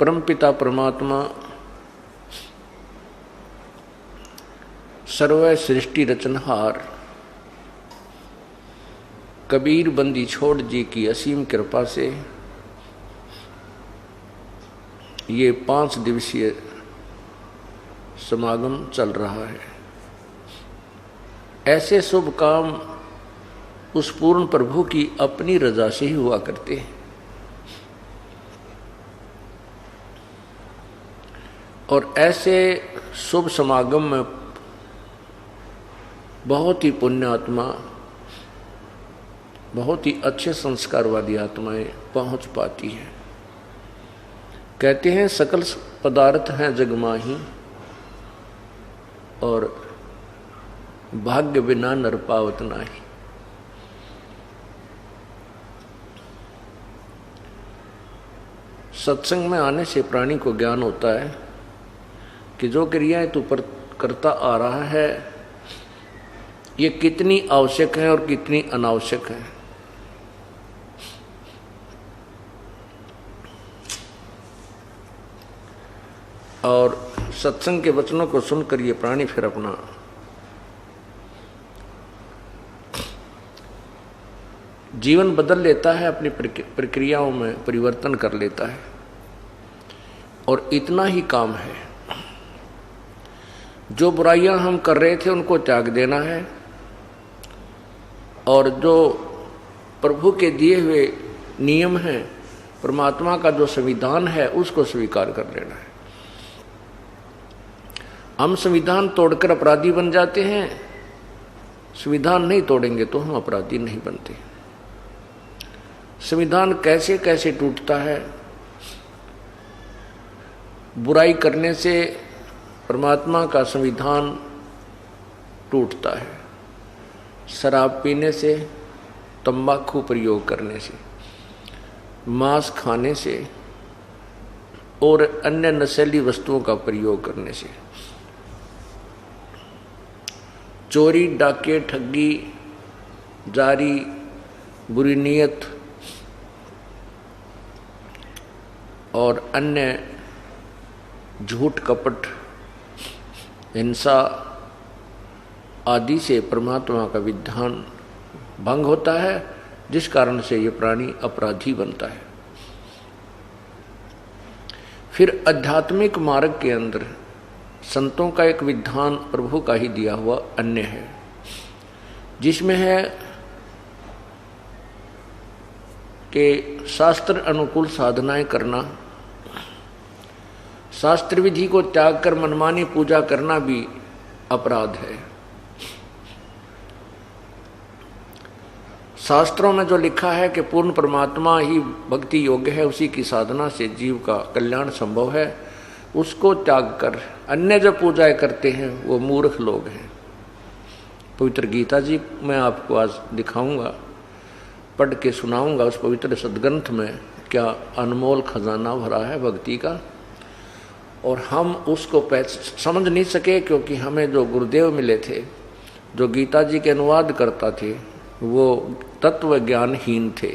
परमपिता परमात्मा सर्व सृष्टि रचनहार कबीर बंदी छोड़ जी की असीम कृपा से ये 5 दिवसीय समागम चल रहा है। ऐसे शुभ काम उस पूर्ण प्रभु की अपनी रजा से ही हुआ करते हैं और ऐसे शुभ समागम में बहुत ही पुण्य आत्मा, बहुत ही अच्छे संस्कार वाली आत्माएं पहुंच पाती हैं। कहते हैं सकल पदार्थ हैं जगमाही और भाग्य बिना नर पावत नाही। सत्संग में आने से प्राणी को ज्ञान होता है कि जो क्रियाएं तू पर करता आ रहा है ये कितनी आवश्यक है और कितनी अनावश्यक है। और सत्संग के वचनों को सुनकर ये प्राणी फिर अपना जीवन बदल लेता है, अपनी प्रक्रियाओं में परिवर्तन कर लेता है। और इतना ही काम है, जो बुराइयां हम कर रहे थे उनको त्याग देना है और जो प्रभु के दिए हुए नियम हैं, परमात्मा का जो संविधान है उसको स्वीकार कर लेना है। हम संविधान तोड़कर अपराधी बन जाते हैं, संविधान नहीं तोड़ेंगे तो हम अपराधी नहीं बनते। संविधान कैसे कैसे टूटता है, बुराई करने से परमात्मा का संविधान टूटता है, शराब पीने से, तंबाकू प्रयोग करने से, मांस खाने से और अन्य नशीली वस्तुओं का प्रयोग करने से, चोरी डाके ठगी जारी बुरी नीयत और अन्य झूठ कपट हिंसा आदि से परमात्मा का विधान भंग होता है, जिस कारण से ये प्राणी अपराधी बनता है। फिर आध्यात्मिक मार्ग के अंदर संतों का एक विधान प्रभु का ही दिया हुआ अन्य है, जिसमें है कि शास्त्र अनुकूल साधनाएं करना, शास्त्र विधि को त्याग कर मनमानी पूजा करना भी अपराध है। शास्त्रों में जो लिखा है कि पूर्ण परमात्मा ही भक्ति योग्य है, उसी की साधना से जीव का कल्याण संभव है, उसको त्याग कर अन्य जो पूजाएं करते हैं वो मूर्ख लोग हैं। पवित्र गीता जी मैं आपको आज दिखाऊंगा, पढ़ के सुनाऊंगा। उस पवित्र सदग्रंथ में क्या अनमोल खजाना भरा है भक्ति का, और हम उसको समझ नहीं सके क्योंकि हमें जो गुरुदेव मिले थे, जो गीता जी के अनुवाद करता थे, वो तत्व ज्ञानहीन थे।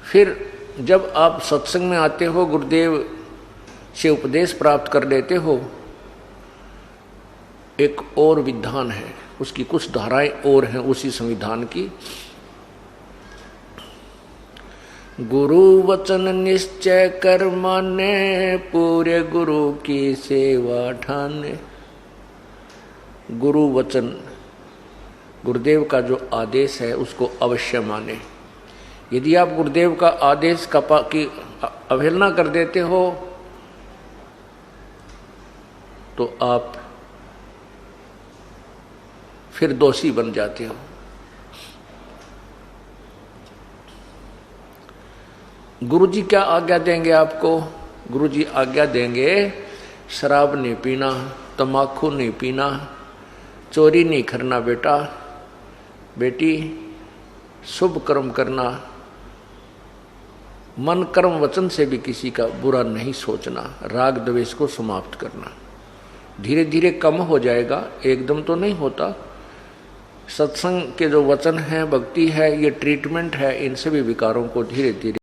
फिर जब आप सत्संग में आते हो, गुरुदेव से उपदेश प्राप्त कर लेते हो, एक और विधान है, उसकी कुछ धाराएं और हैं उसी संविधान की। गुरु वचन निश्चय कर माने, पूरे गुरु की सेवा ठाने। गुरु वचन, गुरुदेव का जो आदेश है उसको अवश्य माने। यदि आप गुरुदेव का आदेश की अवहेलना कर देते हो तो आप फिर दोषी बन जाते हो। गुरुजी क्या आज्ञा देंगे आपको? गुरुजी आज्ञा देंगे शराब नहीं पीना, तम्बाकू नहीं पीना, चोरी नहीं करना बेटा बेटी, शुभ कर्म करना, मन कर्म वचन से भी किसी का बुरा नहीं सोचना, राग द्वेष को समाप्त करना। धीरे धीरे कम हो जाएगा, एकदम तो नहीं होता, सत्संग के जो वचन हैं, भक्ति है, ये ट्रीटमेंट है इन सभी विकारों को धीरे धीरे